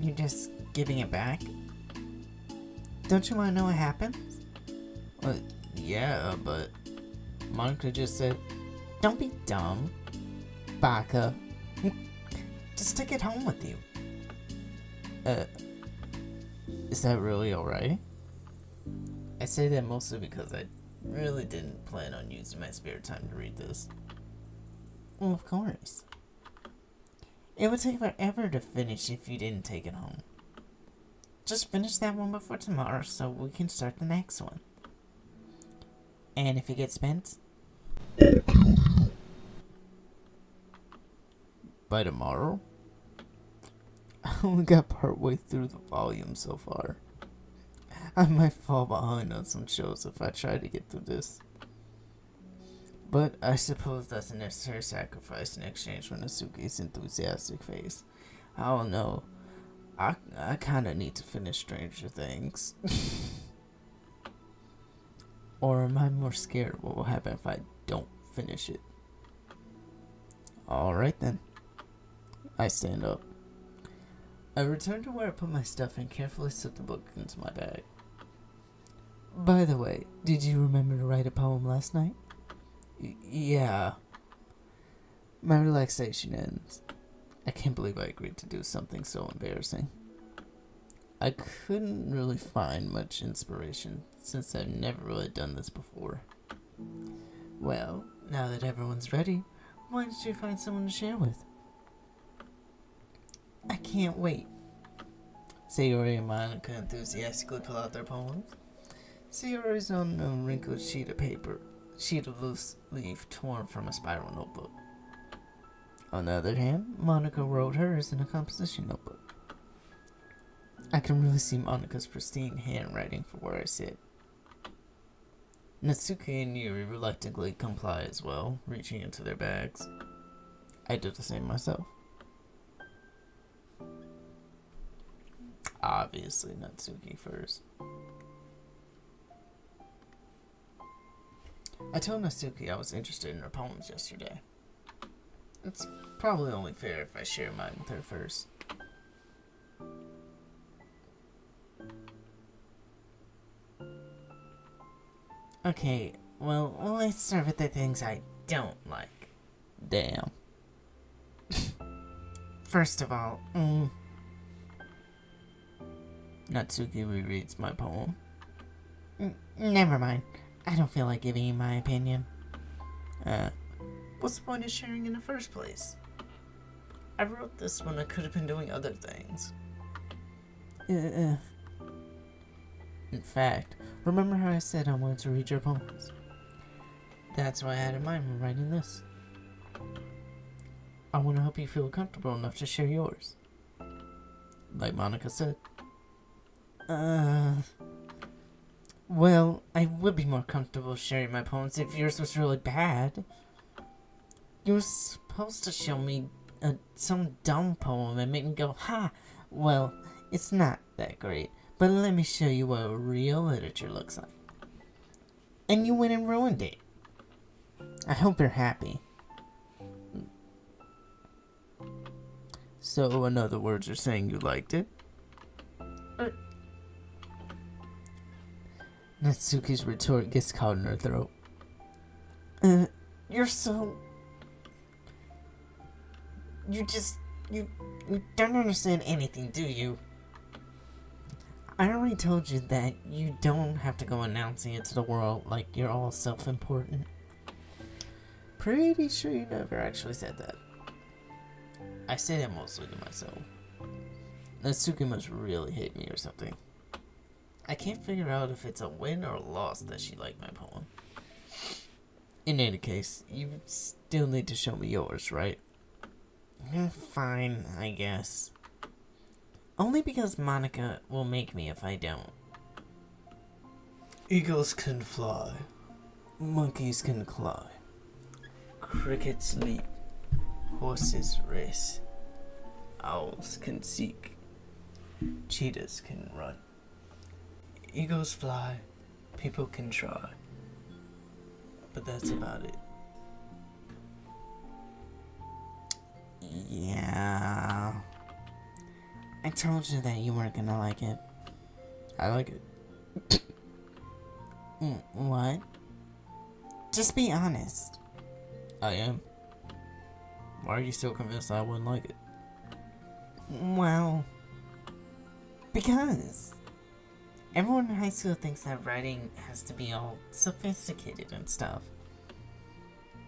You're just giving it back? Don't you want to know what happens? Yeah, but Monica just said, don't be dumb, Baka. Just take it home with you. Is that really alright? I say that mostly because I really didn't plan on using my spare time to read this. Well, of course. It would take forever to finish if you didn't take it home. Just finish that one before tomorrow so we can start the next one. And if it gets spent, by tomorrow? I only got partway through the volume so far. I might fall behind on some shows if I try to get through this. But I suppose that's a necessary sacrifice in exchange for Natsuki's enthusiastic face. I don't know. I kinda need to finish Stranger Things. Or am I more scared of what will happen if I don't finish it? Alright then. I stand up. I return to where I put my stuff and carefully slip the book into my bag. By the way, did you remember to write a poem last night? Yeah. My relaxation ends. I can't believe I agreed to do something so embarrassing. I couldn't really find much inspiration since I've never really done this before. Well, now that everyone's ready, why don't you find someone to share with? I can't wait. Sayori and Monica enthusiastically pull out their poems. Sayori's on a wrinkled sheet of loose leaf torn from a spiral notebook. On the other hand, Monica wrote hers in a composition notebook. I can really see Monica's pristine handwriting from where I sit. Natsuki and Yuri reluctantly comply as well, reaching into their bags. I do the same myself. Obviously, Natsuki first. I told Natsuki I was interested in her poems yesterday. It's probably only fair if I share mine with her first. Okay, well, let's start with the things I don't like. Damn. First of all, Natsuki rereads my poem. Never mind. I don't feel like giving you my opinion. What's the point of sharing in the first place? I wrote this when I could have been doing other things. In fact, remember how I said I wanted to read your poems? That's why I had in mind when writing this. I want to help you feel comfortable enough to share yours. Like Monica said. Well, I would be more comfortable sharing my poems if yours was really bad. You were supposed to show me some dumb poem and make me go, ha! Well, it's not that great, but let me show you what real literature looks like. And you went and ruined it. I hope you're happy. So, in other words, you're saying you liked it? Natsuki's retort gets caught in her throat. You're so... You don't understand anything, do you? I already told you that you don't have to go announcing it to the world like you're all self-important. Pretty sure you never actually said that. I say that mostly to myself. Natsuki must really hate me or something. I can't figure out if it's a win or a loss that she liked my poem. In any case, you still need to show me yours, right? Fine, I guess. Only because Monica will make me if I don't. Eagles can fly. Monkeys can climb. Crickets leap. Horses race. Owls can seek. Cheetahs can run. Eagles fly. People can try. But that's about it. Yeah. I told you that you weren't gonna like it. I like it. What? Just be honest. I am. Why are you so convinced I wouldn't like it? Well, because everyone in high school thinks that writing has to be all sophisticated and stuff.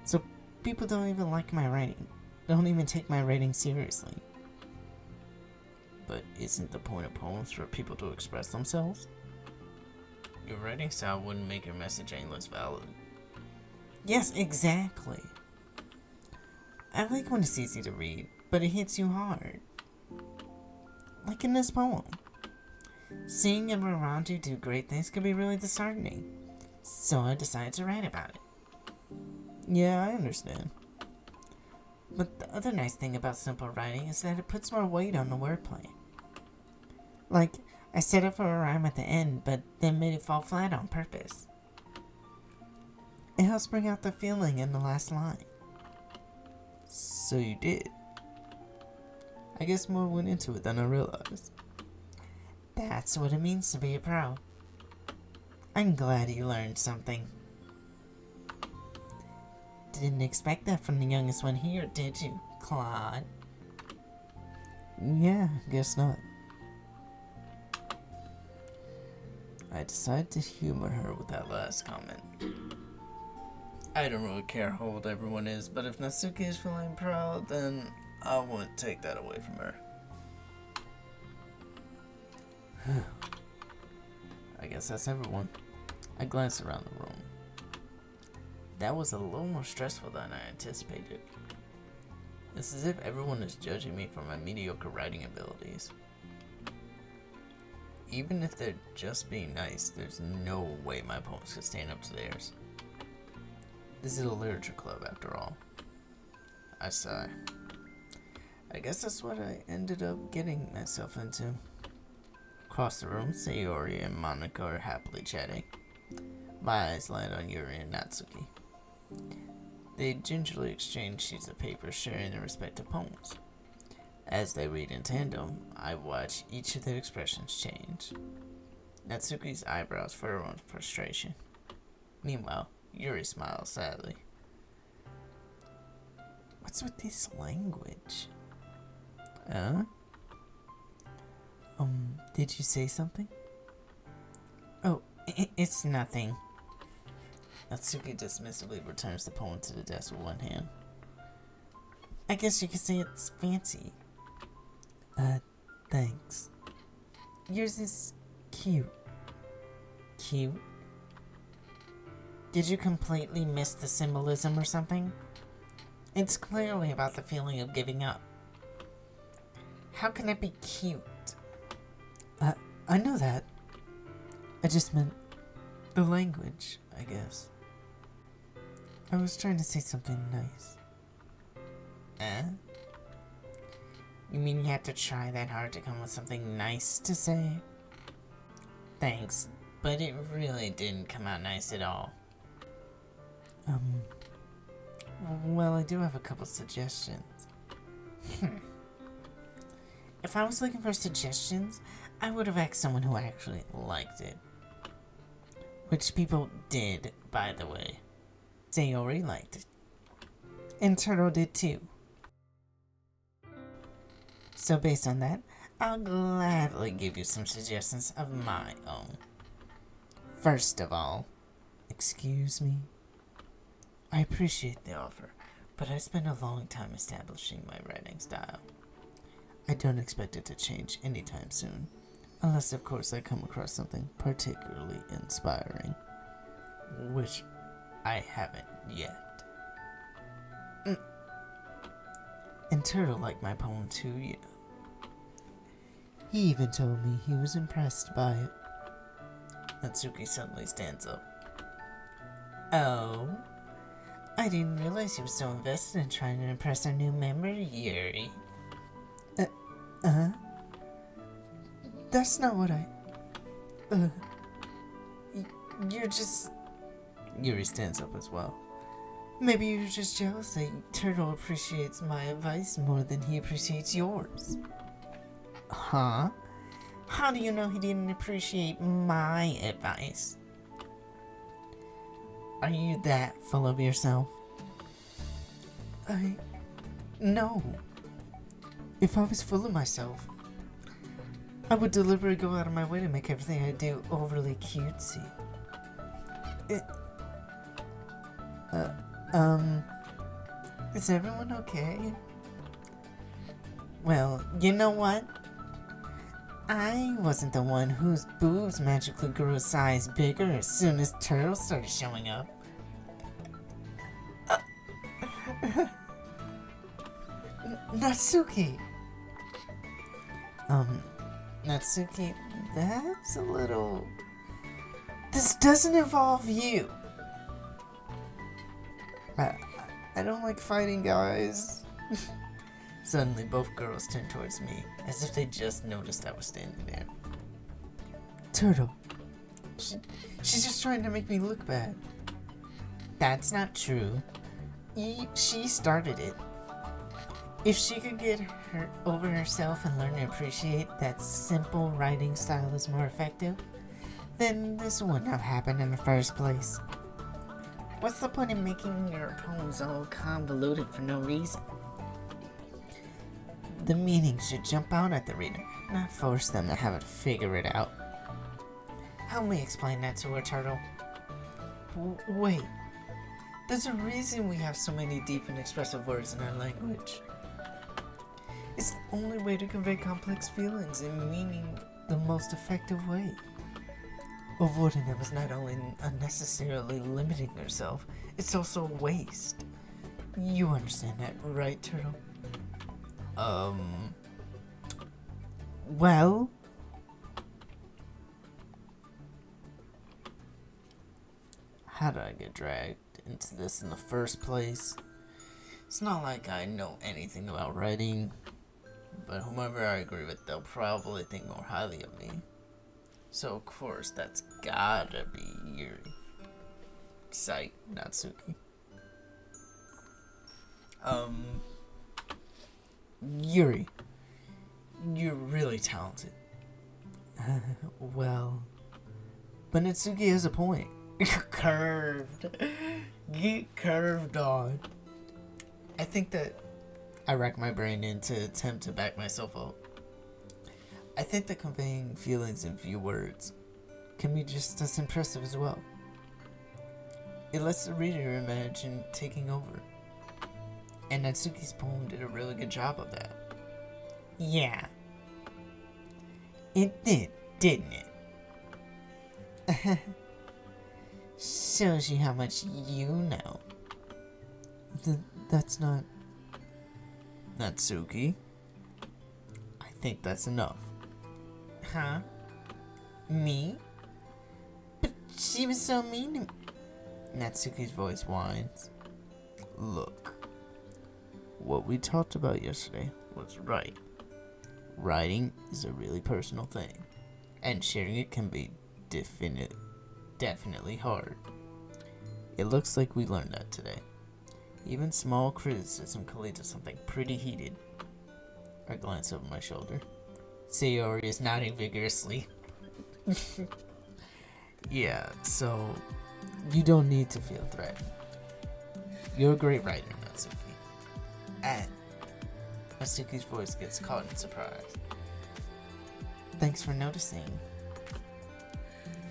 So people don't even like my writing. Don't even take my writing seriously. But isn't the point of poems for people to express themselves? Your writing style wouldn't make your message any less valid. Yes, exactly. I like when it's easy to read, but it hits you hard. Like in this poem. Seeing everyone around you do great things can be really disheartening. So I decided to write about it. Yeah, I understand. But the other nice thing about simple writing is that it puts more weight on the wordplay. Like, I set it for a rhyme at the end, but then made it fall flat on purpose. It helps bring out the feeling in the last line. So you did. I guess more went into it than I realized. That's what it means to be a pro. I'm glad you learned something. Didn't expect that from the youngest one here, did you, Claude? Yeah, guess not. I decided to humor her with that last comment. I don't really care how old everyone is, but if Natsuki is feeling proud, then I wouldn't take that away from her. I guess that's everyone. I glanced around the room. That was a little more stressful than I anticipated. It's as if everyone is judging me for my mediocre writing abilities. even if they're just being nice, there's no way my poems could stand up to theirs. This is a literature club, after all. I sigh. I guess that's what I ended up getting myself into. Across the room, Sayori and Monica are happily chatting. My eyes land on Yuri and Natsuki. They gingerly exchange sheets of paper, sharing their respective poems. As they read in tandem, I watch each of their expressions change. Natsuki's eyebrows furrow in frustration. Meanwhile, Yuri smiles sadly. What's with this language? Huh? Did you say something? Oh, it's nothing. Natsuki dismissively returns the poem to the desk with one hand. I guess you could say it's fancy. Thanks. Yours is cute. Cute? Did you completely miss the symbolism or something? It's clearly about the feeling of giving up. How can it be cute? I know that. I just meant the language, I guess. I was trying to say something nice. You mean you had to try that hard to come up with something nice to say? Thanks, but it really didn't come out nice at all. Well, I do have a couple suggestions. If I was looking for suggestions, I would have asked someone who actually liked it. Which people did, by the way. Sayori liked it. And Turtle did too. So based on that, I'll gladly give you some suggestions of my own. First of all, excuse me? I appreciate the offer, but I spent a long time establishing my writing style. I don't expect it to change anytime soon, unless of course I come across something particularly inspiring, which I haven't yet. And Turtle liked my poem too, you know. He even told me he was impressed by it. Natsuki suddenly stands up. Oh? I didn't realize you were so invested in trying to impress our new member, Yuri. That's not what you're just... Yuri stands up as well. Maybe you're just jealous that Turtle appreciates my advice more than he appreciates yours. Huh? How do you know he didn't appreciate my advice? Are you that full of yourself? No. If I was full of myself, I would deliberately go out of my way to make everything I do overly cutesy. Is everyone okay? Well, you know what? I wasn't the one whose boobs magically grew a size bigger as soon as Turtle started showing up. Natsuki! Natsuki, that's a little... This doesn't involve you! I don't like fighting, guys. Suddenly, both girls turn towards me, as if they just noticed I was standing there. Turtle. She's just trying to make me look bad. That's not true. She started it. If she could get over herself and learn to appreciate that simple writing style is more effective, then this wouldn't have happened in the first place. What's the point in making your poems all convoluted for no reason? The meaning should jump out at the reader, not force them to have it figure it out. Help me explain that to her, Turtle. Wait. There's a reason we have so many deep and expressive words in our language. It's the only way to convey complex feelings and meaning the most effective way. Avoiding them is not only unnecessarily limiting yourself, it's also a waste. You understand that, right, Turtle? Well? how did I get dragged into this in the first place? It's not like I know anything about writing, but whomever I agree with, they'll probably think more highly of me. So of course, that's gotta be Yuri. Psych, Natsuki. Yuri, you're really talented. Well, but Natsuki has a point. Curved. Get curved on. I think that I rack my brain in to attempt to back myself up. I think that conveying feelings in few words can be just as impressive as well. It lets the reader imagine taking over. And Natsuki's poem did a really good job of that. Yeah. It did, didn't it? Shows you how much you know. That's not... Natsuki? I think that's enough. Huh? Me? But she was so mean to me. Natsuki's voice whines. Look. What we talked about yesterday was right. Writing is a really personal thing. And sharing it can be definitely hard. It looks like we learned that today. Even small criticism can lead to something pretty heated. I glance over my shoulder. Sayori is nodding vigorously. Yeah, so you don't need to feel threatened. You're a great writer, Natsuki. And Natsuki's voice gets caught in surprise. Thanks for noticing.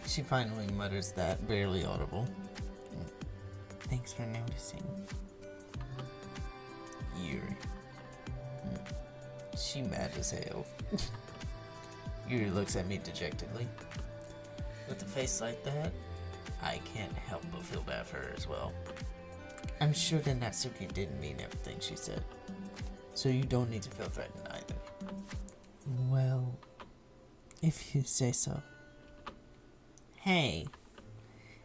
She finally mutters that, barely audible. Thanks for noticing. Yuri. She mad as hell. Yuri looks at me dejectedly. With a face like that, I can't help but feel bad for her as well. I'm sure that Natsuki didn't mean everything she said, so you don't need to feel threatened either. Well, if you say so. Hey,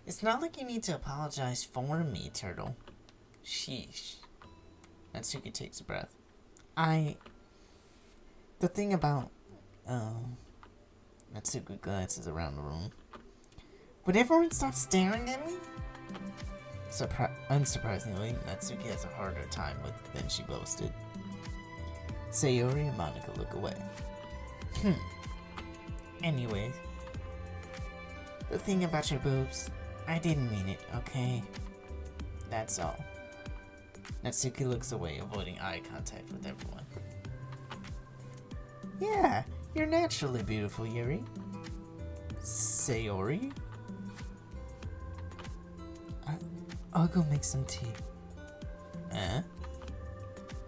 it's not like you need to apologize for me, Turtle. Sheesh. Natsuki takes a breath. The thing about, Natsuki glances around the room. Would everyone stop staring at me? Unsurprisingly, Natsuki has a harder time with it than she boasted. Sayori and Monica look away. Anyways, the thing about your boobs, I didn't mean it, okay? That's all. Natsuki looks away, avoiding eye contact with everyone. Yeah, you're naturally beautiful, Yuri. Sayori? I'll go make some tea.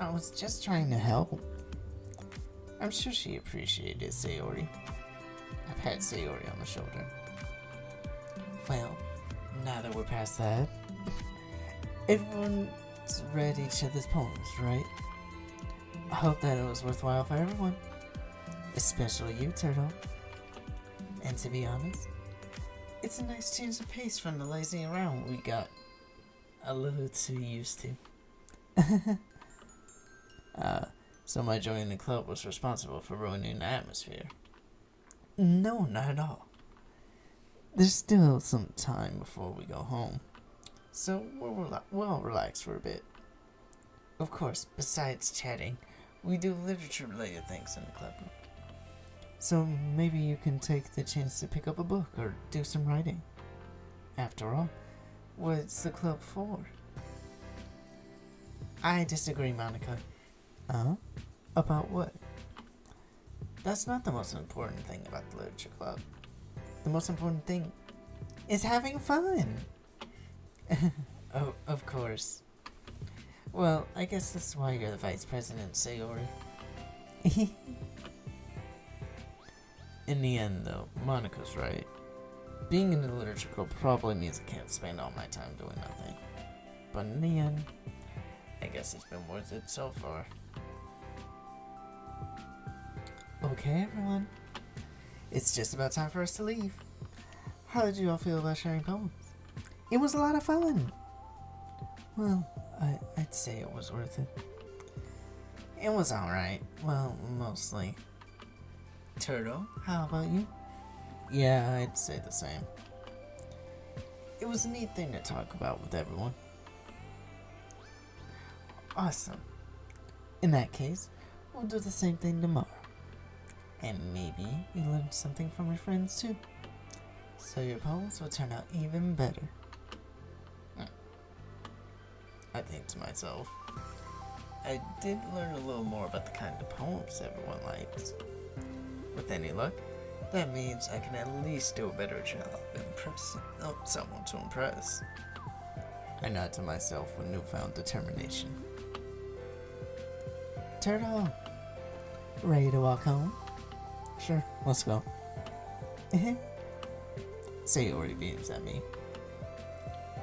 I was just trying to help. I'm sure she appreciated Sayori. I pat Sayori on the shoulder. Well, now that we're past that, everyone's read each other's poems, right? I hope that it was worthwhile for everyone. Especially you, Turtle. And to be honest, it's a nice change of pace from the lazy around we got a little too used to. So my joining the club was responsible for ruining the atmosphere. No, not at all. There's still some time before we go home, so we'll all relax for a bit. Of course, besides chatting, we do literature-related things in the club. So maybe you can take the chance to pick up a book or do some writing. After all, what's the club for? I disagree, Monica. About what? That's not the most important thing about the literature club. The most important thing is having fun. Oh, of course. Well, I guess that's why you're the vice president, Sayori. In the end, though, Monica's right. Being in the literature club probably means I can't spend all my time doing nothing. But in the end, I guess it's been worth it so far. Okay, everyone. It's just about time for us to leave. How did you all feel about sharing poems? It was a lot of fun. Well, I'd say it was worth it. It was alright. Well, mostly. Turtle, How about you? Yeah, I'd say the same. It was a neat thing to talk about with everyone. Awesome. In that case, we'll do the same thing tomorrow. And maybe you learn something from your friends too. So your poems will turn out even better. I think to myself, I did learn a little more about the kind of poems everyone likes. With any luck, that means I can at least do a better job impressing someone to impress. I nod to myself with newfound determination. Turtle, ready to walk home? Sure, let's go. Sayori beams at me.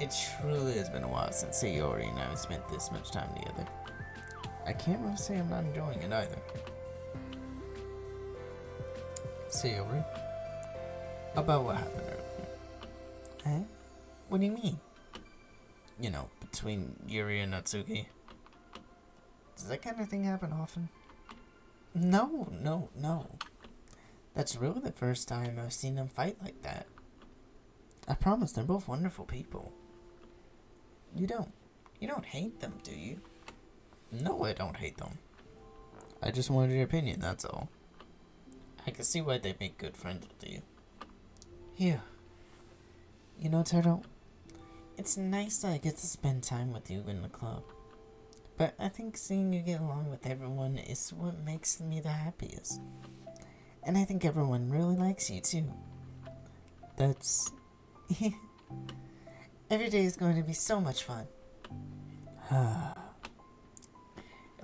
It truly has been a while since Sayori and I have spent this much time together. I can't really say I'm not enjoying it either. Sayori, about what happened earlier. Huh? What do you mean? You know, between Yuri and Natsuki. Does that kind of thing happen often? No. That's really the first time I've seen them fight like that. I promise they're both wonderful people. You don't hate them, do you? No, I don't hate them. I just wanted your opinion, that's all. I can see why they make good friends with you. Here. You know, Turtle, it's nice that I get to spend time with you in the club. But I think seeing you get along with everyone is what makes me the happiest. And I think everyone really likes you too. That's... Every day is going to be so much fun. It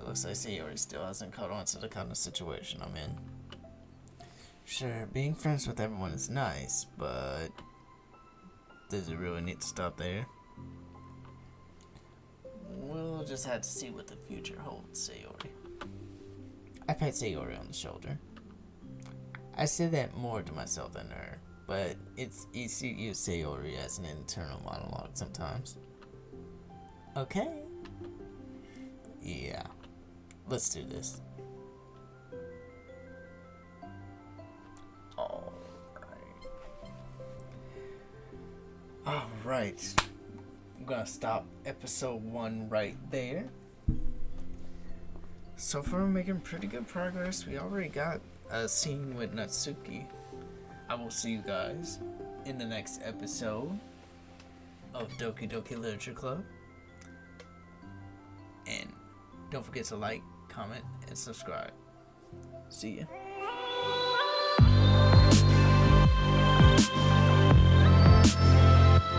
looks like Sayori still hasn't caught on to the kind of situation I'm in. Sure, being friends with everyone is nice, but does it really need to stop there? We'll just have to see what the future holds, Sayori. I pat Sayori on the shoulder. I say that more to myself than her, but it's easy to use Sayori as an internal monologue sometimes. Okay. Yeah. Let's do this. Alright. I'm gonna stop episode 1 right there. So far, we're making pretty good progress. We already got a scene with Natsuki. I will see you guys in the next episode of Doki Doki Literature Club. And don't forget to like, comment, and subscribe. See ya.